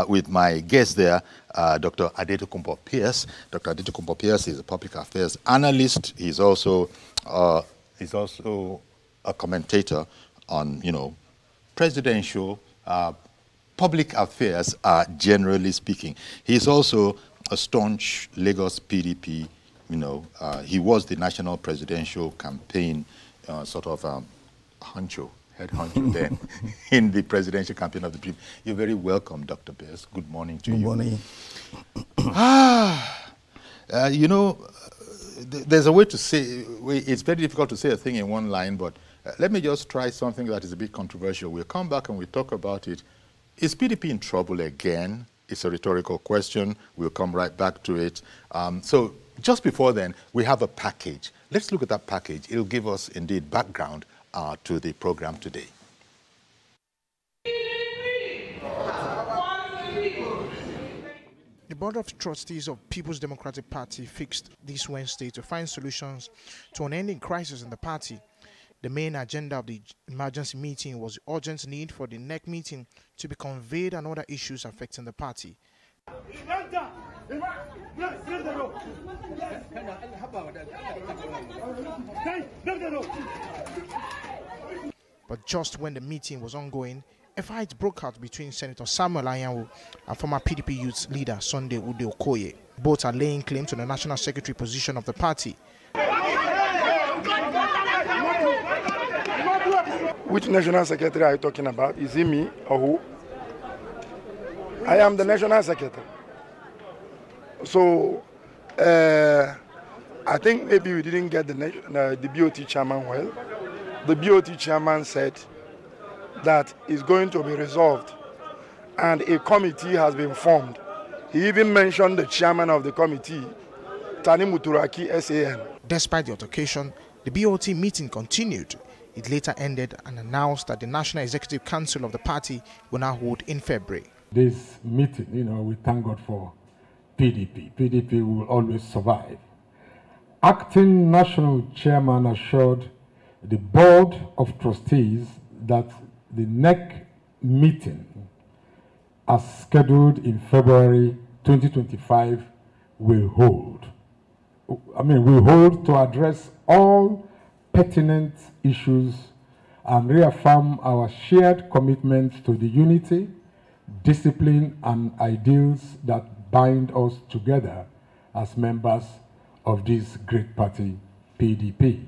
with my guest there, Dr. Adetokunbo Pearse. Dr. Adetokunbo Pearse is a public affairs analyst. He's also a commentator on, presidential public affairs, generally speaking. He's also a staunch Lagos PDP. He was the national presidential campaign head honcho then in the presidential campaign of the PDP. You're very welcome, Dr. Pearse. Good morning to you. Good morning. There's a way to say, it's very difficult to say a thing in one line, but let me just try something that is a bit controversial. We'll come back and we'll talk about it. Is PDP in trouble again? It's a rhetorical question. We'll come right back to it. So just before then, we have a package. Let's look at that package. It'll give us, indeed, background to the program today. The Board of Trustees of People's Democratic Party fixed this Wednesday to find solutions to an ending crisis in the party. The main agenda of the emergency meeting was the urgent need for the NEC meeting to be conveyed and other issues affecting the party. But just when the meeting was ongoing, a fight broke out between Senator Samuel Anyanwu and former PDP youth leader Sunday Ude Okoye. Both are laying claim to the national secretary position of the party. Which national secretary are you talking about? Is it me or who? I am the national secretary. So, I think maybe we didn't get the BOT chairman well. The BOT chairman said that it's going to be resolved and a committee has been formed. He even mentioned the chairman of the committee, Tani Muturaki, SAN. Despite the altercation, the BOT meeting continued. It later ended and announced that the National Executive Council of the party will now hold in February. This meeting, we thank God for PDP. PDP will always survive. Acting National Chairman assured the Board of Trustees that the NEC meeting, as scheduled in February 2025, will hold. Will hold to address all pertinent issues and reaffirm our shared commitment to the unity, discipline, and ideals that bind us together as members of this great party, PDP.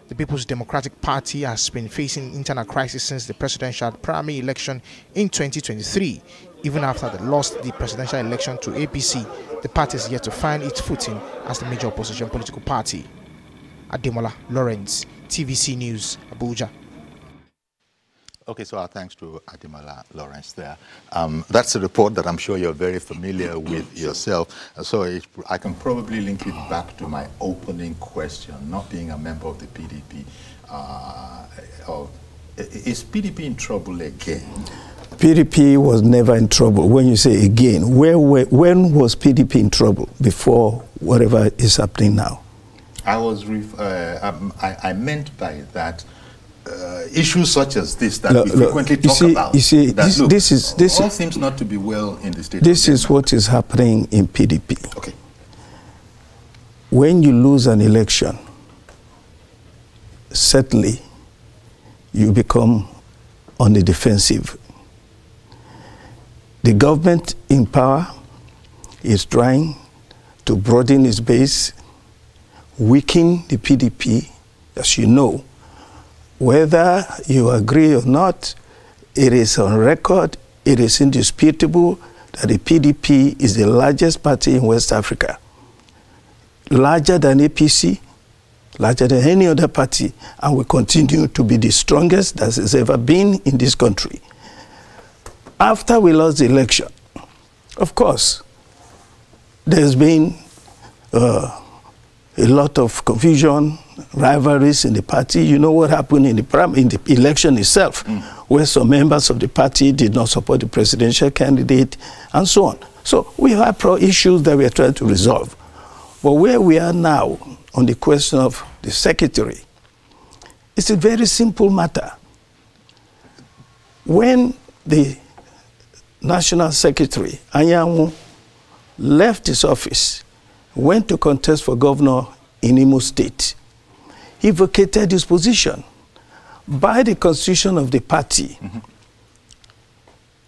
The People's Democratic Party has been facing internal crisis since the presidential primary election in 2023. Even after they lost the presidential election to APC, the party is yet to find its footing as the major opposition political party. Ademola Lawrence, TVC News, Abuja. Okay, so our thanks to Ademola Lawrence there. That's a report that I'm sure you're very familiar with yourself. So I can probably link it back to my opening question, not being a member of the PDP. Is PDP in trouble again? PDP was never in trouble. When you say again, when was PDP in trouble before whatever is happening now? I I meant by that issues such as this that we frequently talk about. You see, this all seems not to be well in the state. This is what is happening in PDP. Okay. When you lose an election, certainly you become on the defensive. The government in power is trying to broaden its base, weaken the PDP. As you know, whether you agree or not, it is on record, it is indisputable that the PDP is the largest party in West Africa. Larger than APC, larger than any other party, and will continue to be the strongest that has ever been in this country. After we lost the election, of course, there's been a lot of confusion, rivalries in the party. You know what happened in the election itself, where some members of the party did not support the presidential candidate, and so on. So we have issues that we are trying to resolve. But where we are now on the question of the secretary, it's a very simple matter. When the National Secretary, Anyanwu, left his office, went to contest for governor in Imo State. He vacated his position. By the constitution of the party,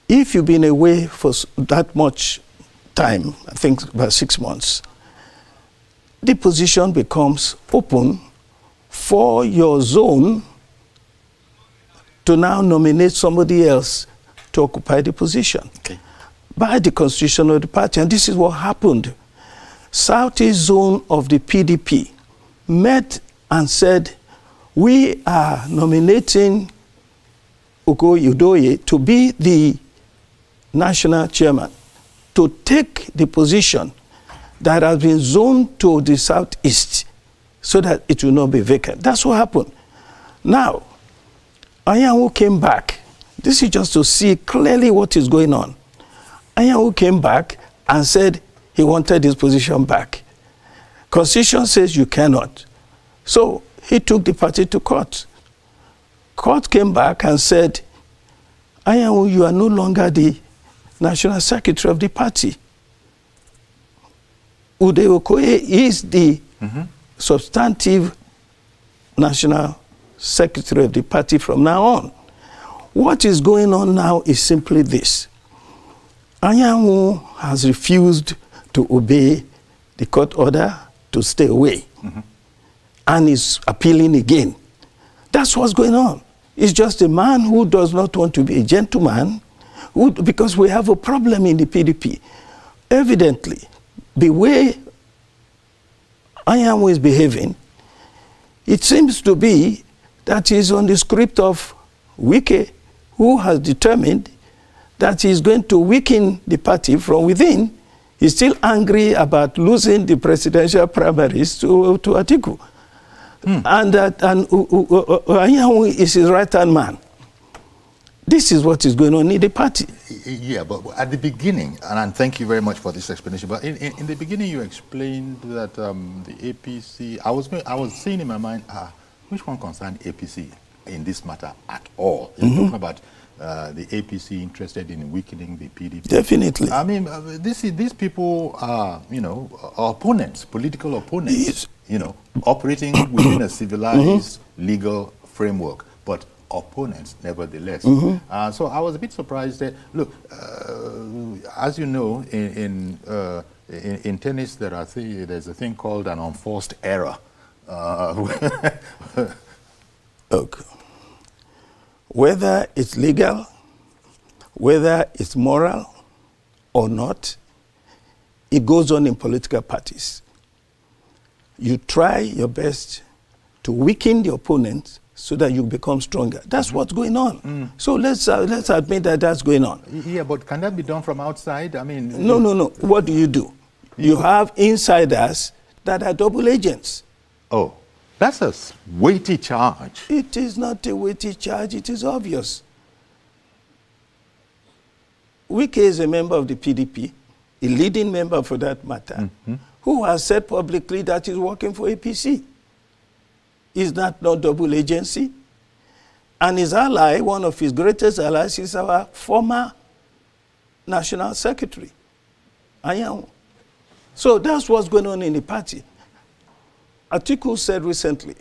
if you've been away for that much time, I think about 6 months, the position becomes open for your zone to now nominate somebody else to occupy the position. Okay. By the constitution of the party. And this is what happened. Southeast zone of the PDP met and said, we are nominating Ugo Udoye to be the national chairman, to take the position that has been zoned to the southeast so that it will not be vacant. That's what happened. Now, Anyanwu came back. This is just to see clearly what is going on. Anyanwu came back and said he wanted his position back. Constitution says you cannot. So he took the party to court. Court came back and said, Anyanwu, you are no longer the national secretary of the party. Ude Okoye is the substantive national secretary of the party from now on. What is going on now is simply this. Anyanwu has refused to obey the court order to stay away and is appealing again. That's what's going on. It's just a man who does not want to be a gentleman because we have a problem in the PDP. Evidently, the way Anyanwu is behaving, it seems to be that he's on the script of Wike, who has determined that he's going to weaken the party from within. He's still angry about losing the presidential primaries to Atiku. And that Anyanwu is his right-hand man. This is what is going on in the party. Yeah, but at the beginning, and thank you very much for this explanation, but in the beginning you explained that the APC, I was saying in my mind, which one concerned APC in this matter at all? You're talking about the APC interested in weakening the PDP. Definitely. I mean, these people are, opponents, political opponents, yes. Operating within a civilized legal framework, but opponents nevertheless. So I was a bit surprised that, look, as you know, in tennis there's a thing called an unforced error. Look, whether it's legal, whether it's moral or not, it goes on in political parties. You try your best to weaken the opponent so that you become stronger. That's what's going on. So let's admit that that's going on. Yeah, but can that be done from outside? I mean... No. What do? You have insiders that are double agents. Oh, that's a weighty charge. It is not a weighty charge. It is obvious. Wike is a member of the PDP, a leading member for that matter, who has said publicly that he's working for APC. Is that not double agency? And his ally, one of his greatest allies, is our former national secretary, Anyanwu. So that's what's going on in the party. Atiku said recently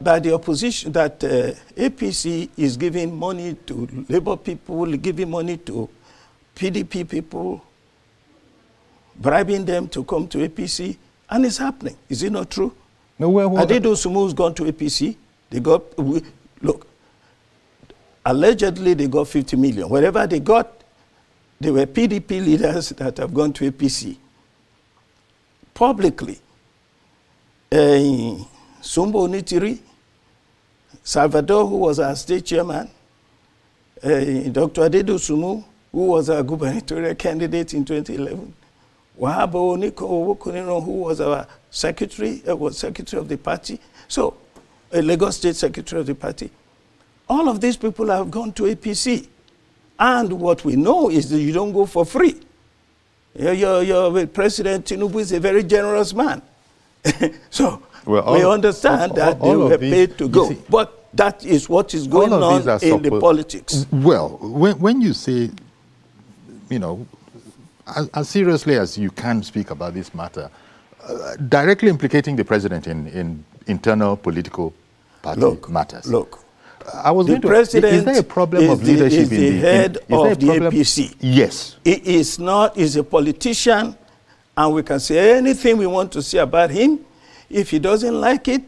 that the opposition, that APC is giving money to Labour people, giving money to PDP people, bribing them to come to APC, and it's happening. Is it not true? No, Adetokunbo's gone to APC. They got, look, allegedly they got 50 million. Wherever they got, they were PDP leaders that have gone to APC. Publicly, Sumbo Onitiri, Salvador, who was our state chairman, Dr. Adetokunbo, who was our gubernatorial candidate in 2011, Wahabo Oniko, who was our secretary, was secretary of the party, so a Lagos State secretary of the party. All of these people have gone to APC. And what we know is that you don't go for free. Your President Tinubu is a very generous man. So we understand that they were paid to go. But that is what is going on in the politics. Well, when you say you know, as seriously as you can speak about this matter, directly implicating the president in internal political party matters. Look, I was the president is there a problem of leadership is the head of the APC. Yes. He is not, he's a politician, and we can say anything we want to say about him. If he doesn't like it,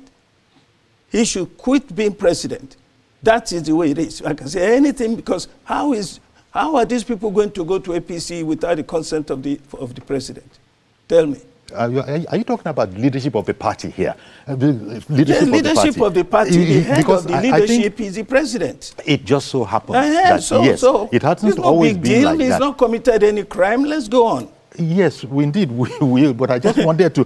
he should quit being president. That is the way it is. I can say anything, because how are these people going to go to APC without the consent of the president? Tell me. Are you talking about leadership of the party here? Leadership of the party. The head of the leadership is the president. It just so happens that, yes, it hasn't always been like that. He's not committed any crime. Let's go on. Yes, indeed, we will. But I just wanted to...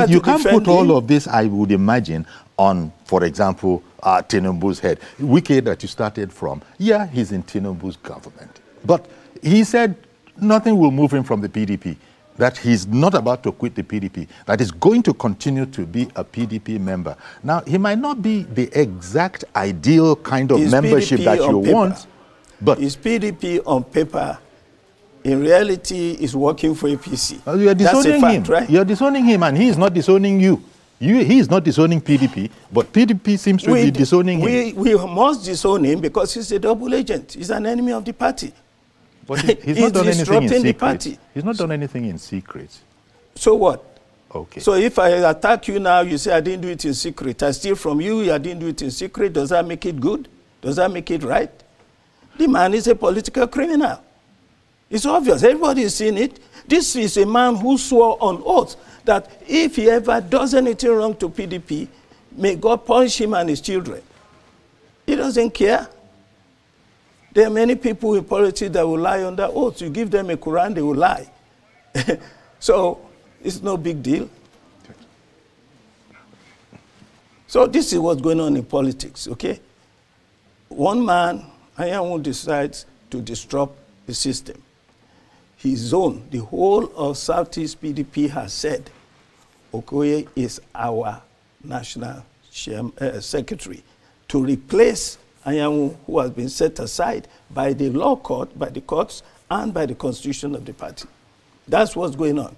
you can't put all of this, I would imagine, on, for example, Tinubu's head. Wike that you started from, yeah, he's in Tinubu's government. But he said nothing will move him from the PDP, that he's not about to quit the PDP, that he's going to continue to be a PDP member. Now, he might not be the exact ideal kind of membership that you want, but... His PDP on paper, in reality, is working for APC. Well, you are disowning him, right? You are disowning him, and he is not disowning you. He is not disowning PDP, but PDP seems to be disowning him. We must disown him because he's a double agent. He's an enemy of the party. But he's not done anything in secret. He's not done anything in secret. So what? Okay. So if I attack you now, you say I didn't do it in secret. I steal from you, I didn't do it in secret. Does that make it good? Does that make it right? The man is a political criminal. It's obvious. Everybody has seen it. This is a man who swore on oath that if he ever does anything wrong to PDP, may God punish him and his children. He doesn't care. There are many people in politics that will lie on their oath. You give them a Quran, they will lie. So it's no big deal. So this is what's going on in politics, okay? One man, Anyanwu, decides to disrupt the system. His own, the whole of Southeast PDP has said, Okoye is our national secretary to replace Anyanwu, who has been set aside by the law court, by the courts, and by the constitution of the party. That's what's going on.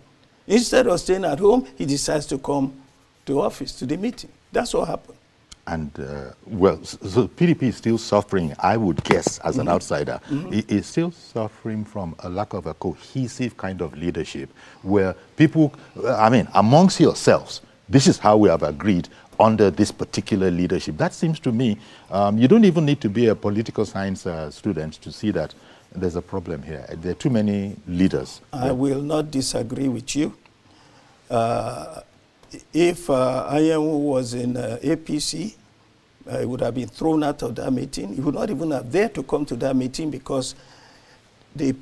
Instead of staying at home, he decides to come to office, to the meeting. That's what happened. And, well, so PDP is still suffering, I would guess, as an outsider, is still suffering from a lack of a cohesive kind of leadership where people, I mean, amongst yourselves, this is how we have agreed under this particular leadership. That seems to me, you don't even need to be a political science student to see that there's a problem here. There are too many leaders. I will not disagree with you. If Anyanwu was in APC, he would have been thrown out of that meeting. He would not even have dared to come to that meeting because the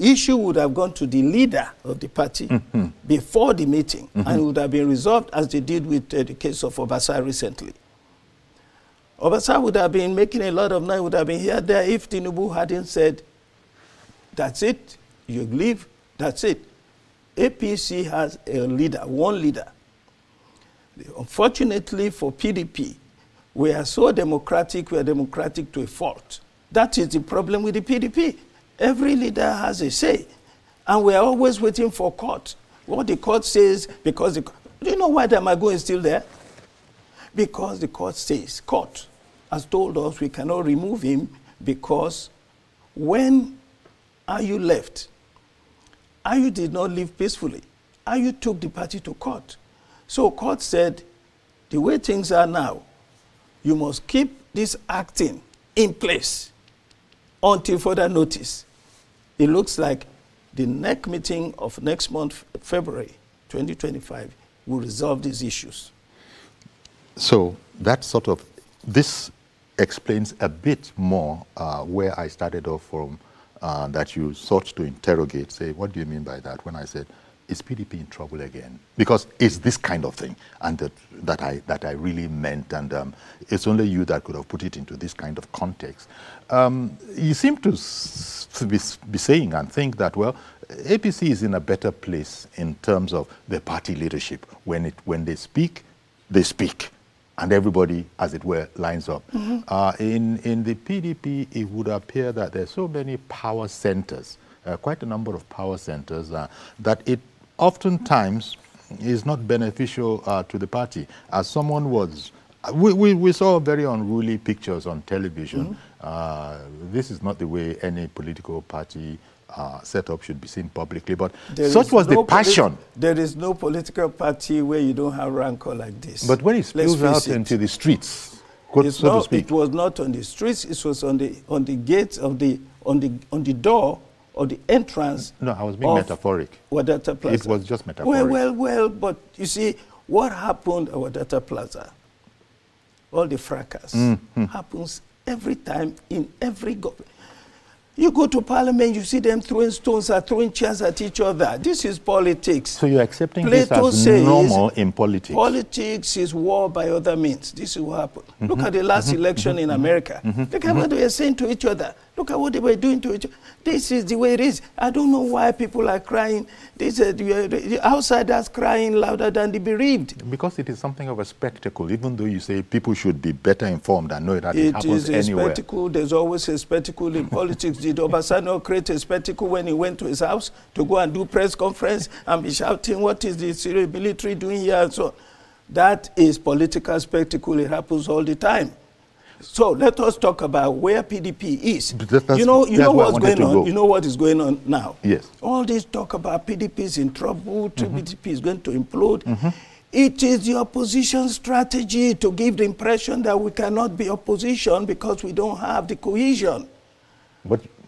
issue would have gone to the leader of the party before the meeting, and it would have been resolved as they did with the case of Obasa recently. Obasa would have been making a lot of noise, would have been here there if Tinubu hadn't said, that's it, you leave, that's it. APC has a leader, one leader. Unfortunately for PDP, we are so democratic, we are democratic to a fault. That is the problem with the PDP. Every leader has a say, and we are always waiting for court. What the court says, because do you know why the Mago is still there? Because the court says, court has told us we cannot remove him because when Ayu left, Ayu did not live peacefully. Ayu took the party to court. So court said, the way things are now, you must keep this acting in place until further notice. It looks like the next meeting of next month, February 2025, will resolve these issues. So that sort of, this explains a bit more where I started off from, that you sought to interrogate, say, what do you mean by that? When I said, is PDP in trouble again? Because it's this kind of thing, and that I really meant, and it's only you that could have put it into this kind of context. You seem to be saying and think that, well, APC is in a better place in terms of the party leadership. When they speak, they speak. and everybody, as it were, lines up. In the PDP, it would appear that there's so many power centers, quite a number of power centers, that it oftentimes is not beneficial to the party. As someone was, we saw very unruly pictures on television. This is not the way any political party setup should be seen publicly, but such was the passion. There is no political party where you don't have rancor like this. But when it spills out into the streets, so to speak. It was not on the streets, it was on the gates of on the door or the entrance. No, I was being metaphoric. Wadata Plaza. It was just metaphoric. Well, but you see, what happened at Wadata Plaza, all the fracas, happens every time in every government. You go to parliament, you see them throwing stones or throwing chairs at each other. This is politics. So you're accepting this as normal in politics? Politics is war by other means. This is what happened. Look at the last election in America. Look at what they were saying to each other. Look at what they were doing to each other. This is the way it is. I don't know why people are crying. The outsiders crying louder than the bereaved. Because it is something of a spectacle, even though you say people should be better informed and know that it happens anywhere. It is a spectacle. There's always a spectacle in politics. Did Obasanjo create a spectacle when he went to his house to go and do press conference and be shouting, what is the Syrian military doing here and so on? That is political spectacle. It happens all the time. So let us talk about where PDP is. You know what's going on? You know what is going on now? Yes. All this talk about PDP is in trouble, PDP is going to implode. It is the opposition strategy to give the impression that we cannot be opposition because we don't have the cohesion.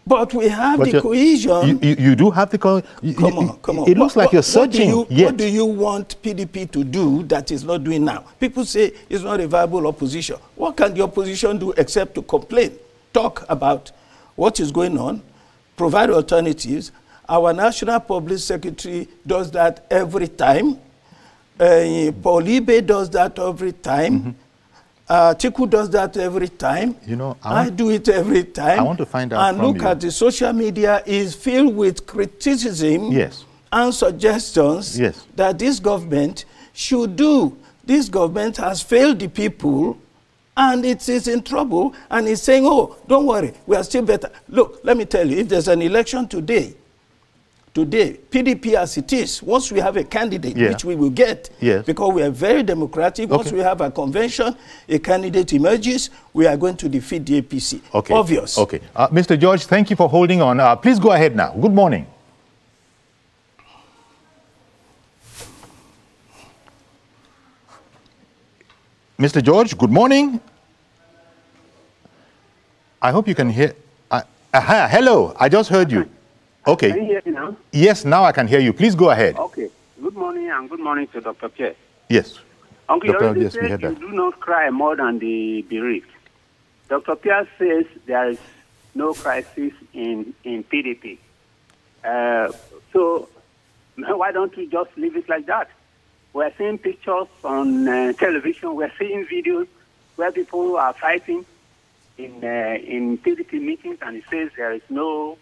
But we have the cohesion. You do have the cohesion. Come on. It looks like you're searching. What do you want PDP to do that is not doing now? People say it's not a viable opposition. What can the opposition do except to complain, talk about what is going on, provide alternatives? Our National Public Secretary does that every time. Paul Ibe does that every time. Chiku does that every time. You know, I do it every time. I want to find out and look at the social media is filled with criticism and suggestions that this government should do. This government has failed the people and it is in trouble and it's saying, oh, don't worry, we are still better. Look, let me tell you, if there's an election today, PDP as it is, once we have a candidate, which we will get, because we are very democratic, once we have a convention, a candidate emerges, we are going to defeat the APC. Obvious. Okay. Mr. George, thank you for holding on. Please go ahead now. Good morning. Mr. George, good morning. I hope you can hear. Hello, I just heard you. Okay. Can you hear me now? Yes, now I can hear you. Please go ahead. Okay. Good morning and good morning to Dr. Pearse. Yes. Uncle, you already said you do not cry more than the bereaved. Dr. Pearse says there is no crisis in PDP. So why don't we just leave it like that? We're seeing pictures on television. We're seeing videos where people are fighting in PDP meetings, and it says there is no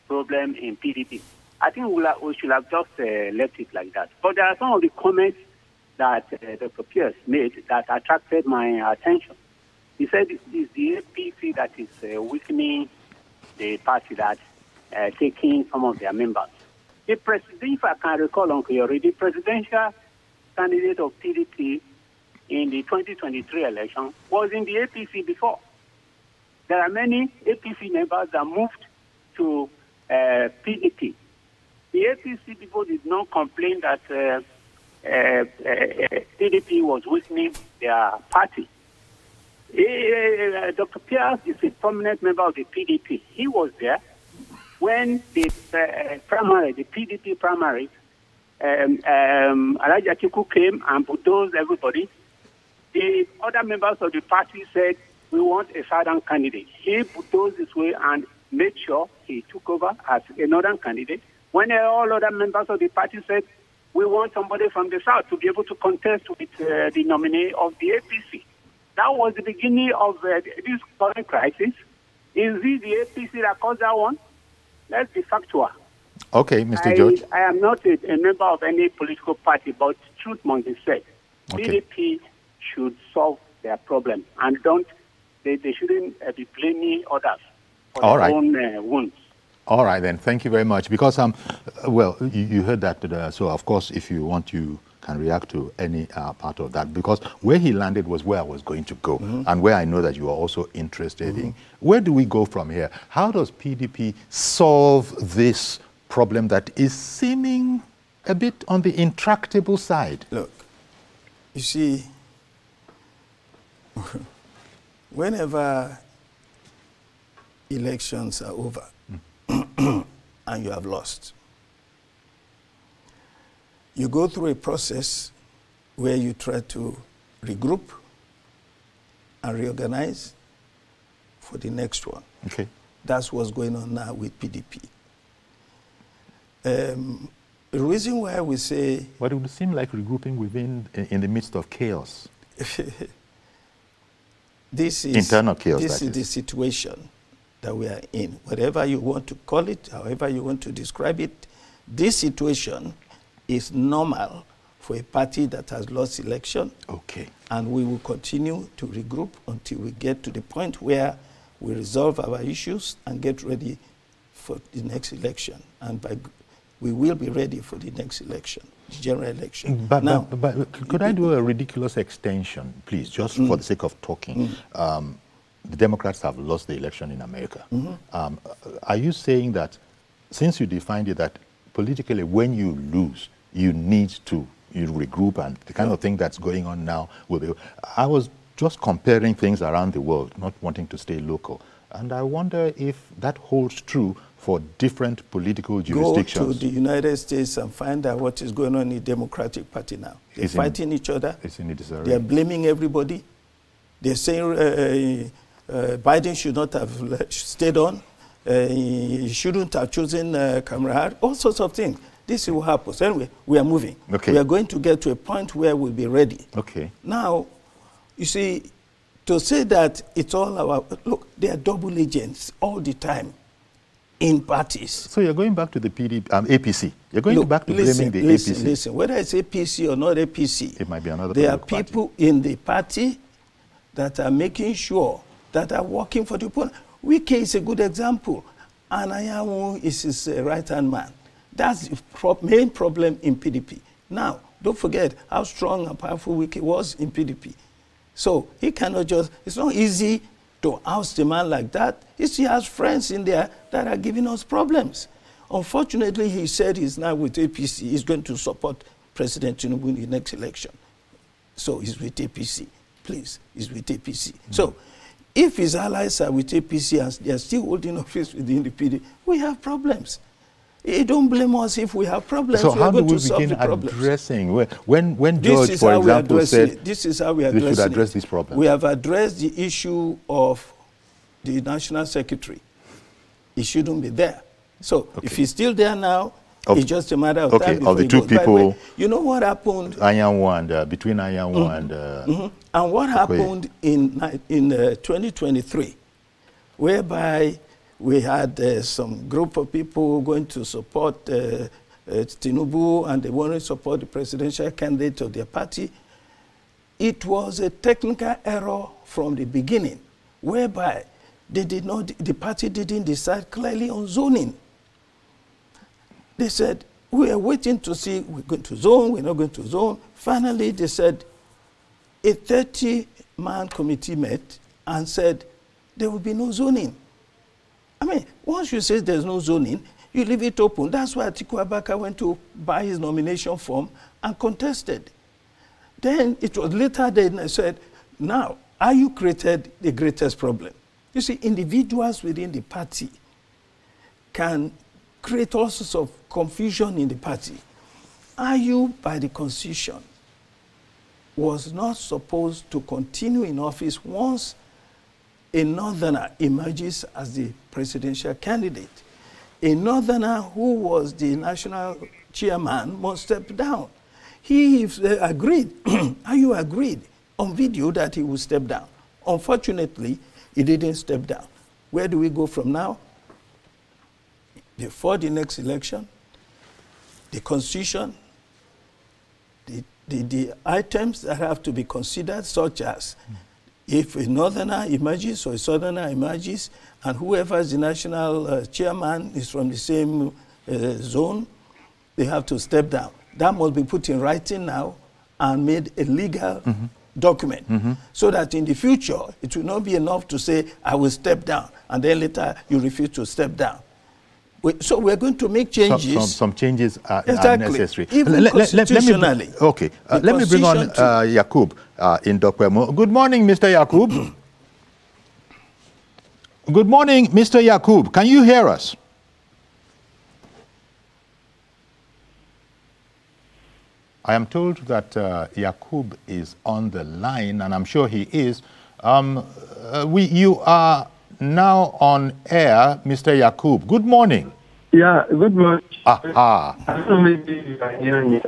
problem in PDP. I think we should have just left it like that. But there are some of the comments that Dr. Pearse made that attracted my attention. He said it's the APC that is weakening the party, that taking some of their members. The president, if I can recall, Uncle Yori, the presidential candidate of PDP in the 2023 election was in the APC before. There are many APC members that moved to PDP. The APC people did not complain that PDP was weakening their party. Dr. Pearse is a prominent member of the PDP. He was there when the PDP primary, Elijah Chiku came and bulldozed everybody. The other members of the party said, we want a southern candidate. He bulldozed his way and made sure he took over as a northern candidate. When all other members of the party said, we want somebody from the south to be able to contest with the nominee of the APC. That was the beginning of this current crisis. Is it the APC that caused that one? Let's be factual. Okay, Mr. George. I am not a member of any political party, but truth must be said. PDP should solve their problem, and they shouldn't be blaming others for All their right. own wounds. All right, then. Thank you very much. Because, well, you heard that. So, of course, if you want, you can react to any part of that. Because where he landed was where I was going to go, and where I know that you are also interested in. Where do we go from here? How does PDP solve this problem that is seeming a bit on the intractable side? Look, you see, whenever elections are over and you have lost, you go through a process where you try to regroup and reorganize for the next one. Okay. That's what's going on now with PDP. The reason why we say... But it would seem like regrouping in the midst of chaos. This is internal chaos. This is the situation that we are in. Whatever you want to call it, however you want to describe it, this situation is normal for a party that has lost election. Okay. And we will continue to regroup until we get to the point where we resolve our issues and get ready for the next election. And we will be ready for the next election, the general election. But could I do a ridiculous extension, please, just for the sake of talking? The Democrats have lost the election in America. Are you saying that, since you defined it that politically when you lose, you need to regroup, and the kind of thing that's going on now will be... I was just comparing things around the world, not wanting to stay local. And I wonder if that holds true for different political jurisdictions. Go to the United States and find out what is going on in the Democratic Party now. They're fighting each other. It's in disarray. They're blaming everybody. They're saying Biden should not have stayed on. He shouldn't have chosen Kamala Harris. All sorts of things. This is what happens. Anyway, we are moving. Okay. We are going to get to a point where we'll be ready. Okay. Now, you see, to say that it's all our... Look, they are double agents all the time in parties. So you're going back to the APC. You're going back to blaming the APC. Listen, whether it's APC or not APC, it might be another. There are people in the party that are making sure that are working for the people. Wike is a good example. And Ayamu is his right-hand man. That's the main problem in PDP. Now, don't forget how strong and powerful Wike was in PDP. So he cannot just... It's not easy to oust a man like that. He has friends in there that are giving us problems. Unfortunately, he said he's now with APC. He's going to support President Tinubu in the next election. So he's with APC. Please, he's with APC. So if his allies are with APC and they're still holding office within the PDP, we have problems. Don't blame us if we have problems. So how do we begin addressing? When George, for example, said this is how we should address this problem. We have addressed the issue of the National Secretary. He shouldn't be there. So if he's still there now, it's just a matter of time. Of the two people. You know what happened? Between Anyanwu and what happened in 2023, whereby we had some group of people going to support Tinubu, and they wanted to support the presidential candidate of their party. It was a technical error from the beginning, whereby the party didn't decide clearly on zoning. They said, we are waiting to see, we're going to zone, we're not going to zone. Finally, they said, a 30-man committee met and said, there will be no zoning. I mean, once you say there's no zoning, you leave it open. That's why Atiku Abubakar went to buy his nomination form and contested. Then it was later they said, now, are you created the greatest problem? You see, individuals within the party can create all sorts of confusion in the party. Are you, by the Constitution, was not supposed to continue in office once a northerner emerges as the presidential candidate? A northerner who was the national chairman must step down. He agreed, are you agreed on video that he would step down? Unfortunately, he didn't step down. Where do we go from now? Before the next election, the Constitution, the items that have to be considered, such as If a northerner emerges or a southerner emerges, and whoever is the national chairman is from the same zone, they have to step down. That must be put in writing now and made a legal document, so that in the future, it will not be enough to say, I will step down, and then later you refuse to step down. So we're going to make changes. Some changes are necessary. Even constitutionally. Let me bring on Yakub in Dokwemo. Good morning, Mr. Yakub. Good morning, Mr. Yakub. Can you hear us? I am told that Yakub is on the line, and I'm sure he is. You are now on air, Mr. Yakub. Good morning. Yeah, good morning. Aha. I don't know, maybe you can hear me.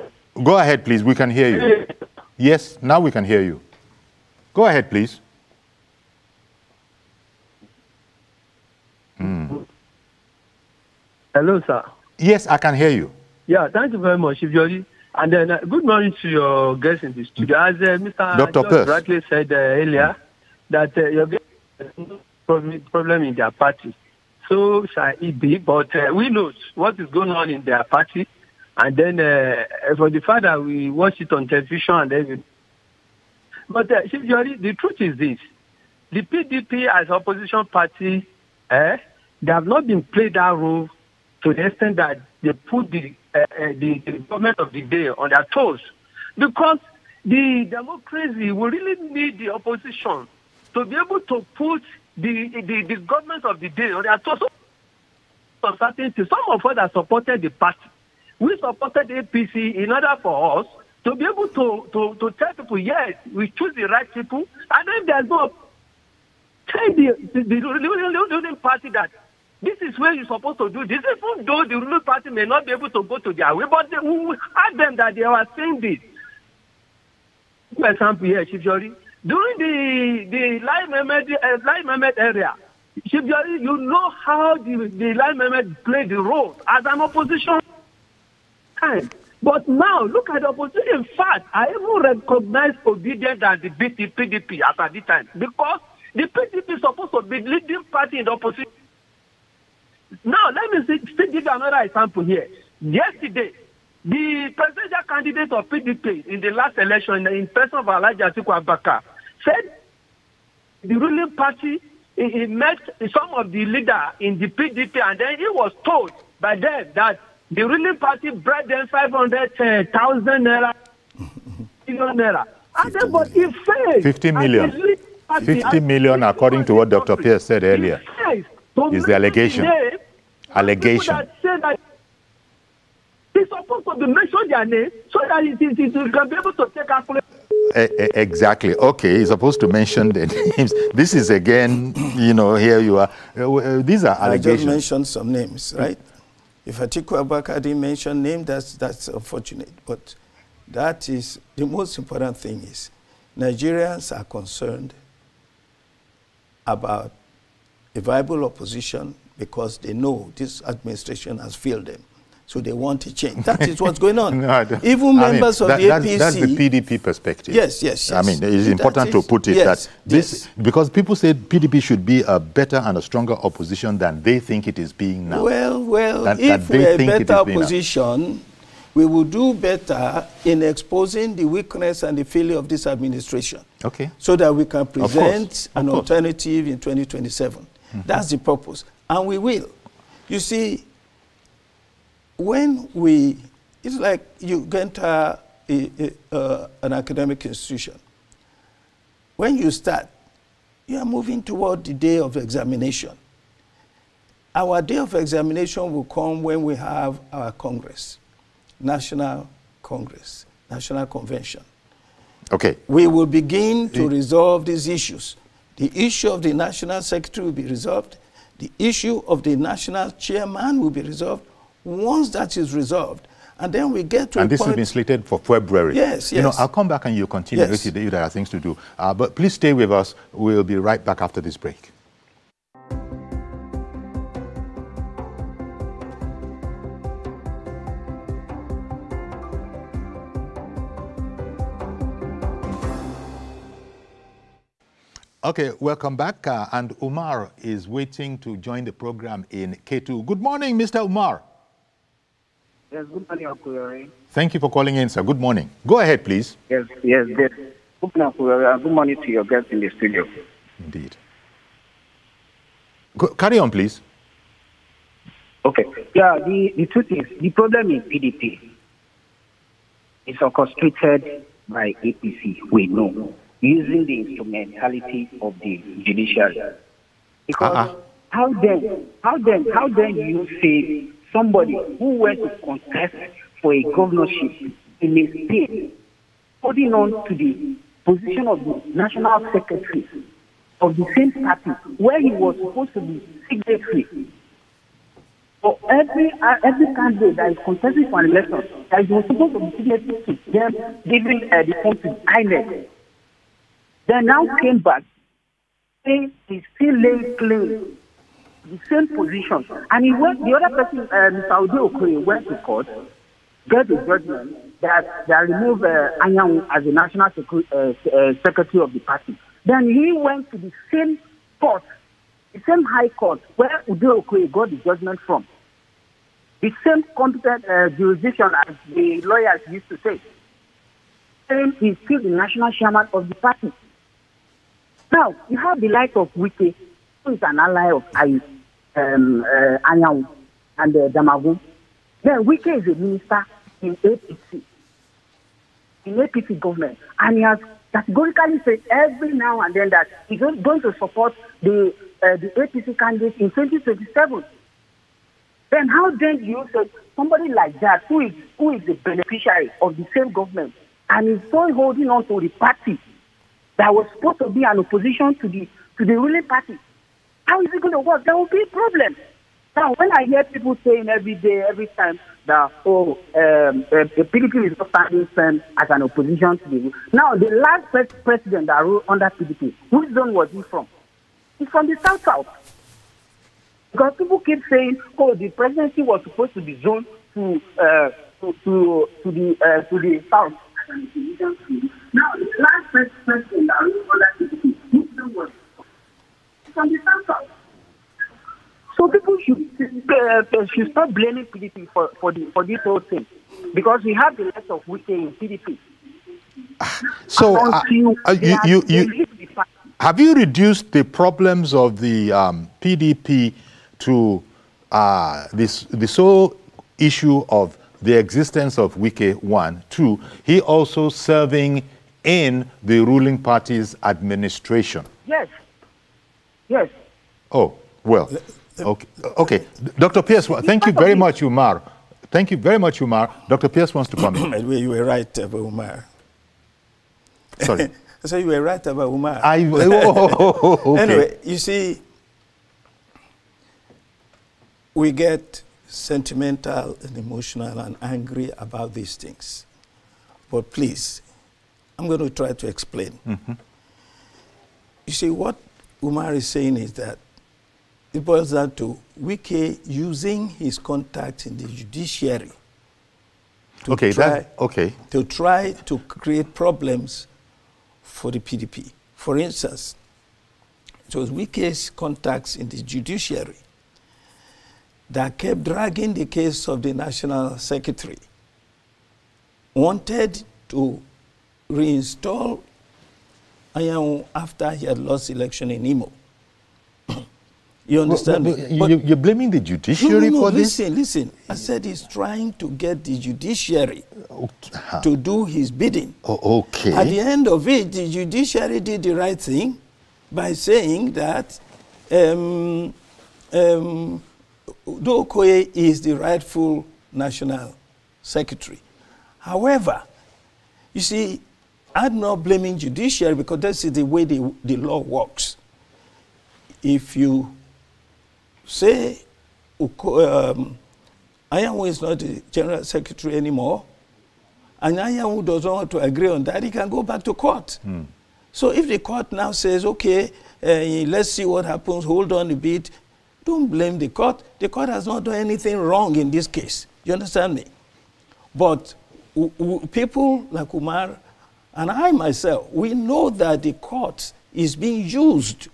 Go ahead, please. We can hear you. Yes, now we can hear you. Go ahead, please. Hello, sir. Yes, I can hear you. Yeah, thank you very much, Chief Jolly. And then good morning to your guests in the studio. As Mr. Dr. Pearse rightly said earlier, that your guests have no problem in their party. So shall it be, but we know what is going on in their party. And then for the fact that we watch it on television and everything. But Chief Jolly, the truth is this. The PDP as opposition party, they have not been played that role to the extent that they put the government of the day on their toes. Because the democracy will really need the opposition to be able to put the government of the day on their toes. Some of us that supported the party, we supported APC in order for us to be able to tell people, yes, we choose the right people, and then there's no tell the ruling party that this is where you're supposed to do this, even though the ruling party may not be able to go to their way, but we will ask them that they are saying this. For example, here, Chief Jolly, during the Lai Mohammed area, Chief Jolly, you know how the Lai Mohammed played the role as an opposition time. But now, look at the opposition. In fact, I even recognize obedience as the PDP at this time, because the PDP is supposed to be leading party in the opposition. Now, let me still give you another example here. Yesterday, the presidential candidate of PDP in the last election, in person of Adetokunbo Pearse, said the ruling party, he met some of the leaders in the PDP, and then he was told by them that the ruling party brought them 500,000 naira, million naira. And then, but he failed. 50 million. 50 million, according to what Dr. Pearse said earlier, is the allegation. Allegation. He's supposed to be mentioned their name so that he can be able to take calculation. Exactly. Okay, he's supposed to mention the names. This is again, here you are. These are allegations. I just mentioned some names, right? If Atiku Abubakar didn't mention name, that's unfortunate. But that is the most important thing is Nigerians are concerned about a viable opposition because they know this administration has failed them. So they want a change. That is what's going on. Even members of the APC... That's the PDP perspective. Yes. I mean, it's important to put it because people say PDP should be a better and a stronger opposition than they think it is being now. Well, if we're a better opposition, we will do better in exposing the weakness and the failure of this administration. Okay. So that we can present an alternative in 2027. That's the purpose. And we will. You see, when it's like you enter an academic institution. When you start, you are moving toward the day of examination. Our day of examination will come when we have our Congress, National Congress, National Convention. Okay. We will begin to resolve these issues. The issue of the National Secretary will be resolved. The issue of the National Chairman will be resolved. Once that is resolved, and then we get to and this has been slated for February. Yes. I'll come back and you continue. Yes. There are things to do. But please stay with us. We'll be right back after this break. Okay, welcome back. And Umar is waiting to join the program in K2. Good morning, Mr. Umar. Yes, good morning, Akuyori. Thank you for calling in, sir. Good morning. Go ahead, please. Yes. Good morning, Akuyori. Good morning to your guests in the studio. Indeed. Carry on, please. Okay. Yeah, the truth is, the problem in PDP is orchestrated by APC, we know, using the instrumentality of the judiciary. Because how then you say somebody who went to contest for a governorship in a state, holding on to the position of the national secretary of the same party where he was supposed to be signatory. For every candidate that is contesting for an election, that is supposed to be signatory to them giving the form to INEC. They now came back, saying he's still laying claim the same position. And he went, the other person, Mr. Adetokunbo, went to court, got the judgment that they remove Anyanwu as the national secretary of the party. Then he went to the same court, the same high court, where Adetokunbo got the judgment from. The same competent jurisdiction as the lawyers used to say. Saying he's still the national chairman of the party. Now, you have the light of Wike, who is an ally of Anyanwu and Damagu. Then Wike is a minister in APC, government. And he has categorically said every now and then that he's going to support the APC candidate in 2027. Then how then do you say somebody like that, who is the beneficiary of the same government, and is still holding on to the party that was supposed to be an opposition to the ruling party? How is it going to work? There will be a problem. Now, when I hear people saying every day, every time that the PDP is not standing firm as an opposition to the now the last president that ruled under PDP, which zone was he from? He's from the south. Because people keep saying, "Oh, the presidency was supposed to be zoned to the south." Now, the last president that ruled under PDP, which zone was from the south. So people should stop blaming PDP for this whole thing, because we have the rest of Wike in PDP. So have you reduced the problems of the PDP to the sole issue of the existence of Wike, 1, 2, he also serving in the ruling party's administration? Yes. Oh, well, okay. Dr. Pearse, thank you very much, Umar. Thank you very much, Umar. Dr. Pearse wants to comment. By the way, you were right about Umar. Sorry. So you were right about Umar. Okay. Anyway, you see, we get sentimental and emotional and angry about these things. But please, I'm going to try to explain. You see, what Umar is saying is that it boils down to Wike using his contacts in the judiciary to try to create problems for the PDP. For instance, it was Wike's contacts in the judiciary that kept dragging the case of the national secretary, wanted to reinstall Anyanwu after he had lost election in Imo. You understand me? You're blaming the judiciary for this? Listen. I said he's trying to get the judiciary to do his bidding. Okay. At the end of it, the judiciary did the right thing by saying that Okoye is the rightful national secretary. However, you see, I'm not blaming judiciary because that's the way the law works. If you say Anyanwu is not the general secretary anymore, and Anyanwu doesn't want to agree on that, he can go back to court. So if the court now says, okay, let's see what happens, hold on a bit, don't blame the court. The court has not done anything wrong in this case. You understand me? But people like Umar and I myself, we know that the court is being used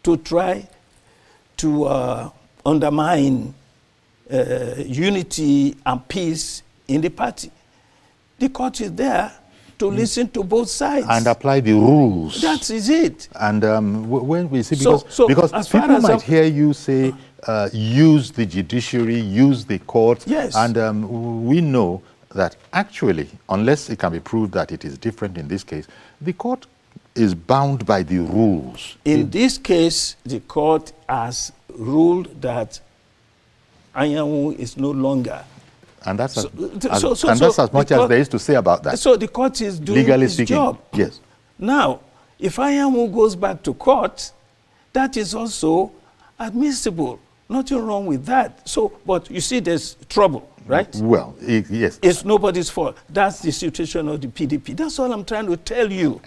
to try to undermine unity and peace in the party. The court is there to listen to both sides. And apply the rules. That is it. And when we see, because people might hear you say, use the judiciary, use the court. Yes. And we know that actually, unless it can be proved that it is different in this case, the court is bound by the rules. In this case, the court has ruled that Anyanwu is no longer. And that's as much as there is to say about that. So the court is doing legally its speaking, job. Yes. Now, if Anyanwu goes back to court, that is also admissible. Nothing wrong with that. So, but you see, there's trouble, right? Well, yes. It's nobody's fault. That's the situation of the PDP. That's all I'm trying to tell you.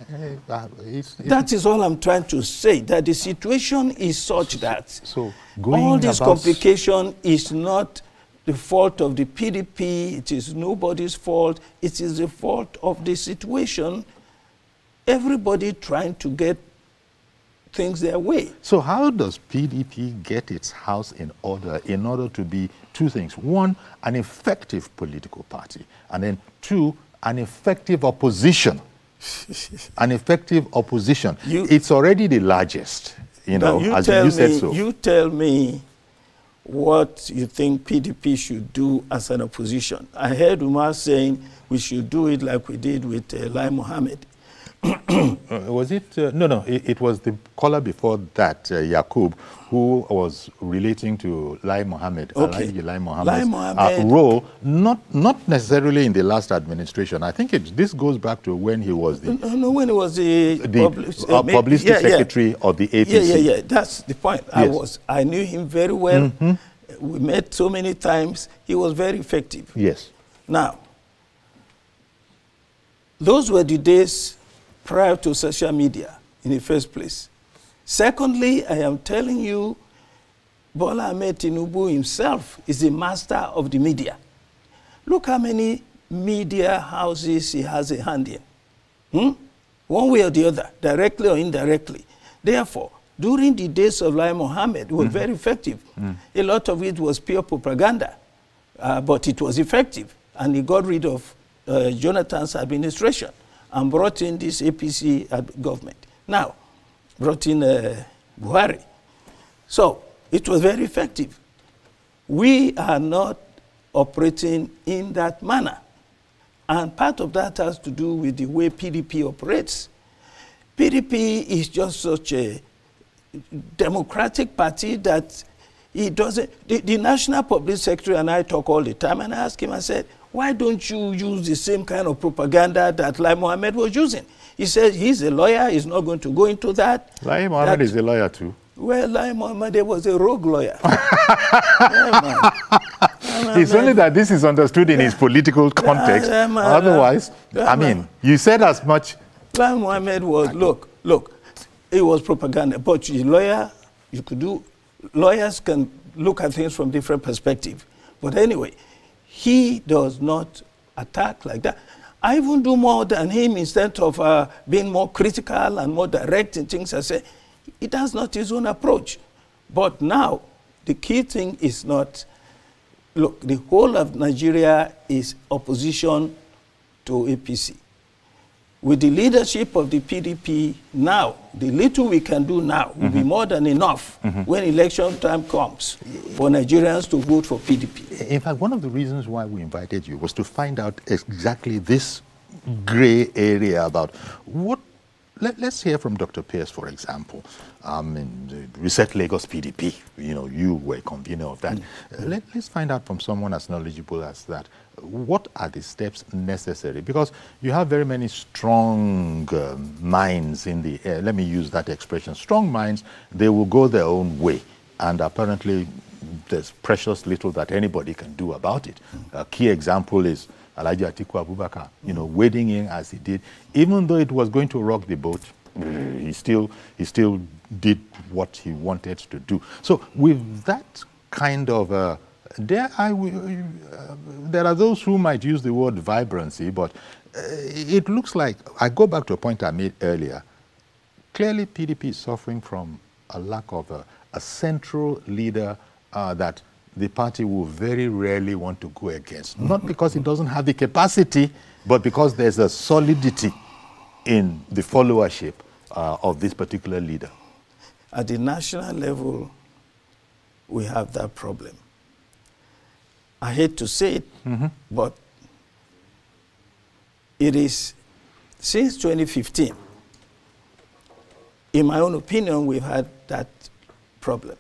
That is all I'm trying to say, that the situation is such that all this complication is not the fault of the PDP. It is nobody's fault. It is the fault of the situation. Everybody trying to get things their way. So how does PDP get its house in order to be two things? One, an effective political party. And then two, an effective opposition. An effective opposition. It's already the largest, as you said so. You tell me what you think PDP should do as an opposition. I heard Umar saying we should do it like we did with Lai Mohammed. Was it? No, it was the caller before that, Yakub, who was relating to Lai Mohammed, okay. Lai Mohammed's role, not necessarily in the last administration. I think this goes back to when he was the when he was the publicity secretary of the APC. Yeah. That's the point. Yes. I knew him very well. We met so many times. He was very effective. Yes. Now, those were the days prior to social media in the first place. Secondly, I am telling you, Bola Ahmed Tinubu himself is the master of the media. Look how many media houses he has a hand in. One way or the other, directly or indirectly. Therefore, during the days of Lai Mohammed, it was very effective. A lot of it was pure propaganda, but it was effective. And he got rid of Jonathan's administration and brought in this APC government. Now, brought in Buhari. So, it was very effective. We are not operating in that manner. And part of that has to do with the way PDP operates. PDP is just such a democratic party that it doesn't... The National Public Secretary and I talk all the time, and I ask him, I said, why don't you use the same kind of propaganda that Lai Mohammed was using? He said he's a lawyer, he's not going to go into that. Lai Mohammed is a lawyer too. Well, Lai Mohammed was a rogue lawyer. It's only that this is understood in his political context. Otherwise, I mean, you said as much. Lai Mohammed was, look, it was propaganda. But a lawyer, you could do, lawyers can look at things from different perspectives. But anyway, he does not attack like that. I even do more than him instead of being more critical and more direct in things I say. He does not his own approach. But now, the key thing is not, look, the whole of Nigeria is opposition to APC. With the leadership of the PDP now, the little we can do now will be more than enough when election time comes for Nigerians to vote for PDP. In fact, one of the reasons why we invited you was to find out exactly this gray area about what. Let's hear from Dr. Pearse, for example. In the Reset Lagos PDP, you were convener of that. Let's find out from someone as knowledgeable as that. What are the steps necessary? Because you have very many strong minds in the air. Let me use that expression. Strong minds, they will go their own way. And apparently, there's precious little that anybody can do about it. A key example is Alhaji Atiku Abubakar, wading in as he did. Even though it was going to rock the boat, he still did what he wanted to do. So with that kind of, there are those who might use the word vibrancy, but it looks like, I go back to a point I made earlier, Clearly, PDP is suffering from a lack of a central leader that the party will very rarely want to go against. Not because it doesn't have the capacity, but because there's a solidity in the followership of this particular leader. At the national level, we have that problem. I hate to say it, but it is since 2015, in my own opinion, we've had that problem.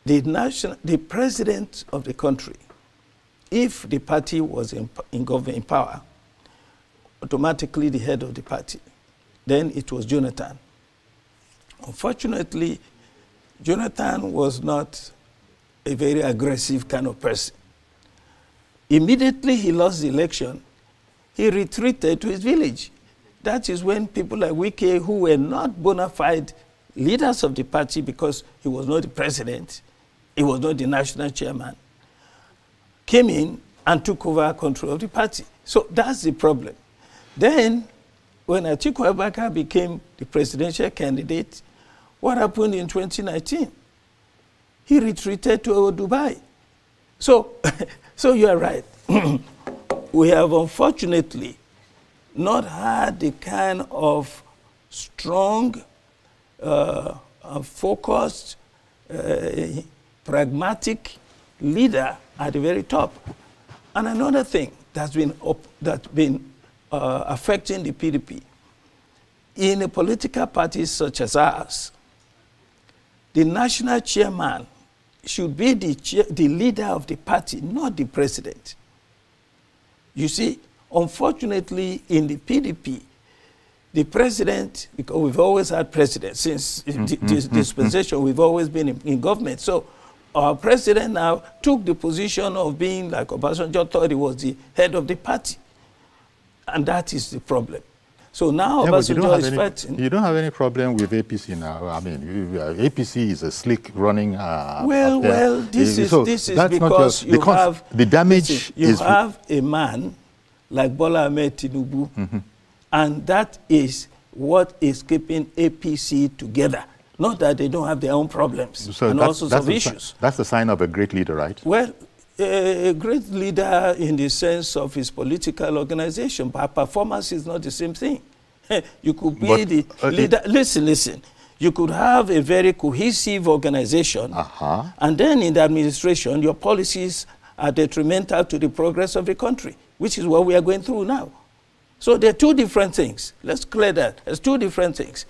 The president of the country, if the party was in government in power, automatically the head of the party, then it was Jonathan. Unfortunately, Jonathan was not a very aggressive kind of person. Immediately he lost the election, he retreated to his village. That is when people like Wike, who were not bona fide leaders of the party because he was not the president, he was not the national chairman, came in and took over control of the party. So that's the problem. Then, when Atiku Abubakar became the presidential candidate, what happened in 2019? He retreated to Dubai. So, so you are right. We have unfortunately not had the kind of strong, focused, pragmatic leader at the very top. And another thing that's been affecting the PDP, in a political party such as ours, the national chairman should be the leader of the party, not the president. You see, unfortunately, in the PDP, the president, because we've always had presidents since this dispensation, we've always been in government. So our president now took the position of being, like Obasanjo thought he was the head of the party. And that is the problem. So now Obasanjo is fighting. You don't have any problem with APC now. I mean, APC is a slick running well, this is because you have the damage. You have a man like Bola Ahmed Tinubu, and that is what is keeping APC together. Not that they don't have their own problems and all sorts of issues. That's the sign of a great leader, right? Well, a great leader in the sense of his political organization, but performance is not the same thing. You could be the leader. Listen. You could have a very cohesive organization, and then in the administration, your policies are detrimental to the progress of the country, which is what we are going through now. So there are two different things. Let's clear that. There's two different things.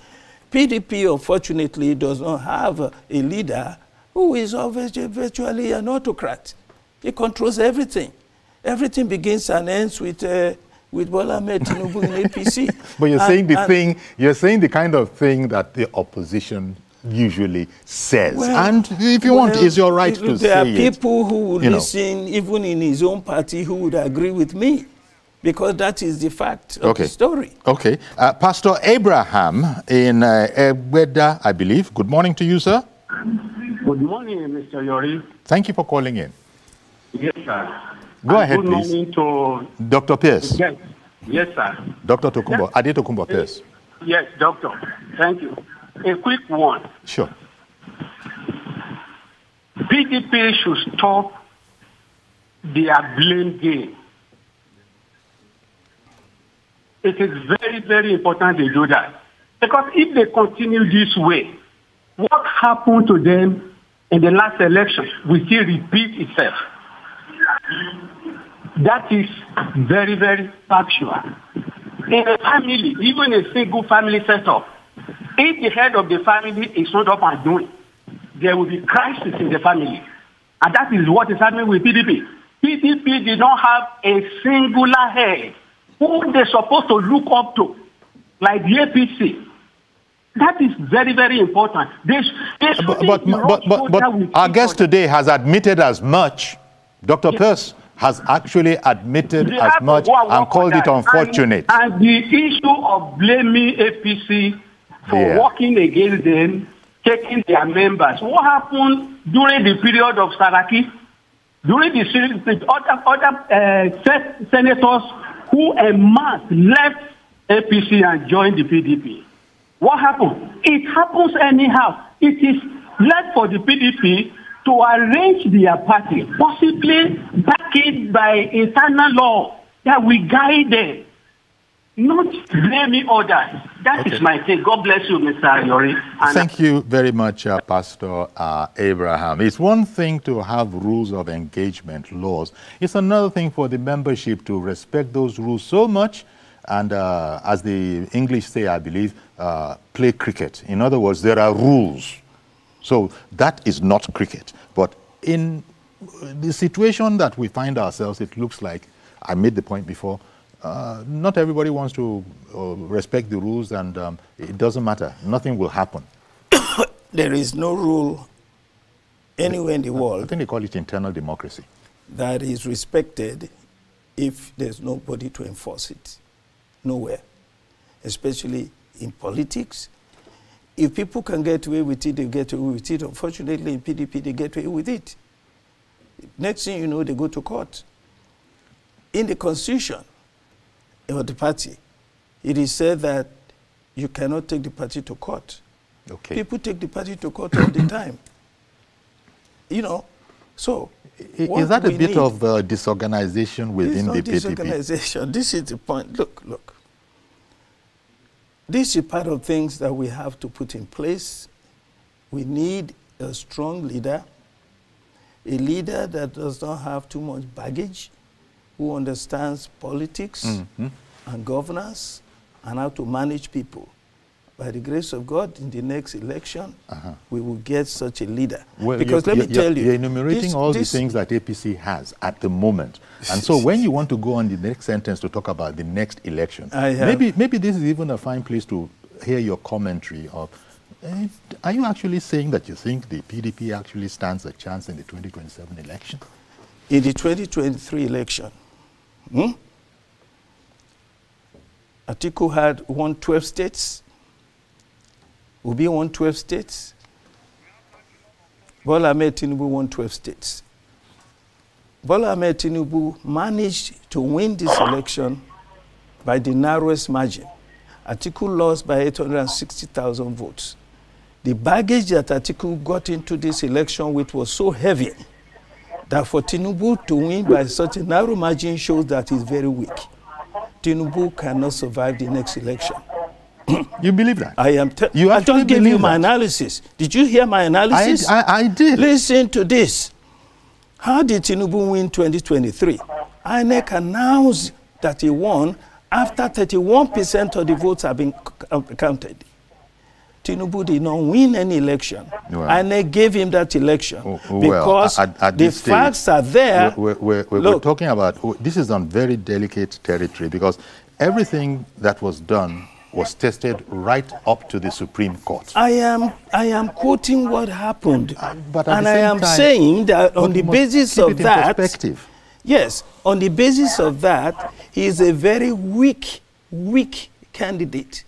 PDP, unfortunately, does not have a leader who is virtually an autocrat. He controls everything. Everything begins and ends with Bola Ahmed Tinubu in APC. But you're saying the kind of thing that the opposition usually says. Well, and if you want, it's your right to say it. There are people who would listen, even in his own party, who would agree with me, because that is the fact of the story. Okay. Pastor Abraham in Egbeda, I believe. Good morning to you, sir. Good morning, Mr. Yori. Thank you for calling in. Yes, sir. Go ahead, please. Good morning to Dr. Pearse. Yes, sir. Dr. Adetokunbo Pearse. Yes, doctor. Thank you. A quick one. Sure. PDP should stop their blame game. It is very, very important they do that. Because if they continue this way, what happened to them in the last election will still repeat itself. That is very, very factual. In a family, even a single family setup, if the head of the family is not up and doing, there will be crisis in the family. And that is what is happening with PDP. PDP did not have a singular head who they're supposed to look up to, like the APC. That is very, very important. But our guest today has admitted as much. Dr. Pearse has actually admitted as much and called it unfortunate. And the issue of blaming APC for working against them, taking their members. What happened during the period of Saraki? During the other senators who en masse left APC and joined the PDP. What happened? It happens anyhow. It is left for the PDP to arrange their party, possibly backed by internal law that will guide them, not blaming others. That is my take. God bless you, Mr. Yori. Thank you very much, Pastor Abraham. It's one thing to have rules of engagement, laws. It's another thing for the membership to respect those rules so much and, as the English say, I believe, play cricket. In other words, there are rules. So that is not cricket. But in the situation that we find ourselves, it looks like, I made the point before, not everybody wants to respect the rules, and it doesn't matter. Nothing will happen. There is no rule anywhere in the world. I think they call it internal democracy. That is respected if there's nobody to enforce it. Nowhere. Especially in politics. If people can get away with it, they get away with it. Unfortunately, in PDP, they get away with it. Next thing you know, they go to court. In the constitution of the party, it is said that you cannot take the party to court. Okay. People take the party to court all the time. You know, so... Is that a bit of disorganization within the PDP? Disorganization. This is the point. Look. This is part of things that we have to put in place. We need a strong leader, a leader that does not have too much baggage, who understands politics and governance and how to manage people. By the grace of God, in the next election, we will get such a leader. Well, because let me tell you, you're enumerating all the things that APC has at the moment. And so when you want to go on the next sentence to talk about the next election, maybe this is even a fine place to hear your commentary of, are you actually saying that you think the PDP actually stands a chance in the 2027 election? In the 2023 election, Atiku had won 12 states. Obi won 12 states. Bola Ahmed Tinubu won 12 states. Bola Ahmed Tinubu managed to win this election by the narrowest margin. Atiku lost by 860,000 votes. The baggage that Atiku got into this election with was so heavy that for Tinubu to win by such a narrow margin shows that he's very weak. Tinubu cannot survive the next election. You believe that? I just gave you my analysis. Did you hear my analysis? I did. Listen to this. How did Tinubu win 2023? INEC announced that he won after 31% of the votes have been counted. Tinubu did not win any election. Well, INEC gave him that election because the facts are there. We're talking about, this is on very delicate territory because everything that was done was tested right up to the Supreme Court. I am quoting what happened, and I am saying that on the basis of that, yes, on the basis of that, he is a very weak candidate,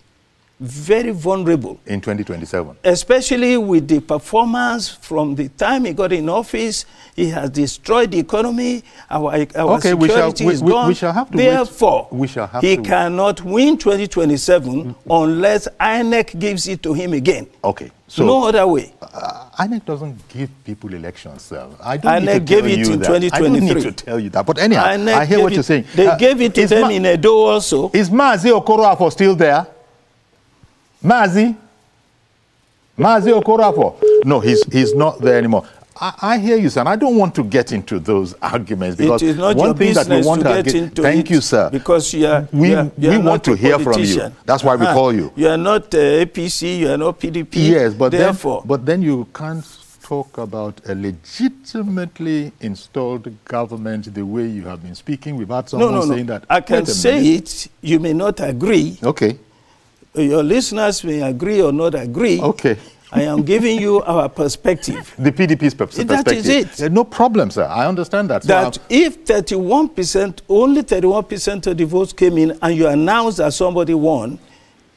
very vulnerable. In 2027. Especially with the performance from the time he got in office, he has destroyed the economy, our security is gone. We shall have to Therefore, wait. He cannot win 2027 unless INEC gives it to him again. Okay. So, no other way. INEC doesn't give people elections, sir. INEC gave it in 2023. I don't need to tell you that. But anyhow, I hear what you're saying. They gave it to them in Edo also. Is Mazi Okoroafo still there? Mazi Okoroafo? No, he's not there anymore. I hear you, sir. I don't want to get into those arguments because it is not one your thing that we want to get into. Thank you, sir. Because we want to hear from you. That's why we call you. You are not APC. You are not PDP. Yes, but therefore, then you can't talk about a legitimately installed government the way you have been speaking. We've had someone saying that. I can say it. You may not agree. Okay. Your listeners may agree or not agree. Okay. I am giving you our perspective. The PDP's perspective. That is it. No problem, sir. I understand that. That if 31%, only 31% of the votes came in and you announce that somebody won,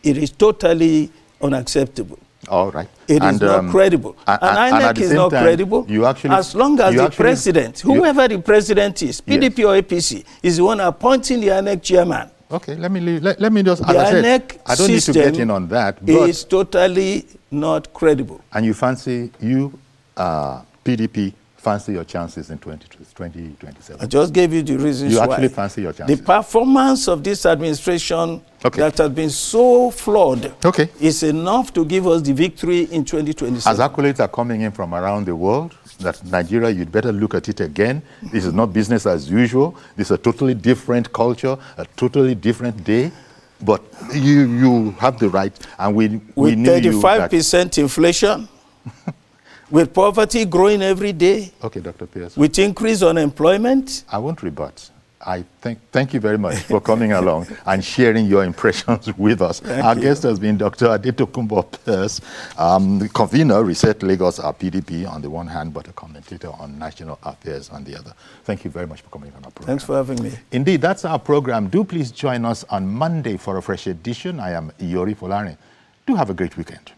it is totally unacceptable. All right. It is not credible. And INEC is not credible as long as the president, whoever the president is, PDP or APC, is the one appointing the INEC chairman. Okay, let me just, as The I said, INEC I don't need to get in on that. But it's totally not credible. And you fancy, PDP, fancy your chances in 2027? I just gave you the reasons why. You actually fancy your chances? The performance of this administration that has been so flawed is enough to give us the victory in 2027. As accolades are coming in from around the world, that Nigeria, you'd better look at it again. This is not business as usual. This is a totally different culture, a totally different day. But you have the right, and we with knew 35% inflation, with poverty growing every day. Okay, Dr. Pearse. With increased unemployment. I won't rebut. I thank you very much for coming along and sharing your impressions with us. Our guest has been Dr. Adetokunbo Pearse, the convener, Reset Lagos PDP on the one hand, but a commentator on national affairs on the other. Thank you very much for coming on our program. Thanks for having me. Indeed, that's our program. Do please join us on Monday for a fresh edition. I am Iyori Folare. Do have a great weekend.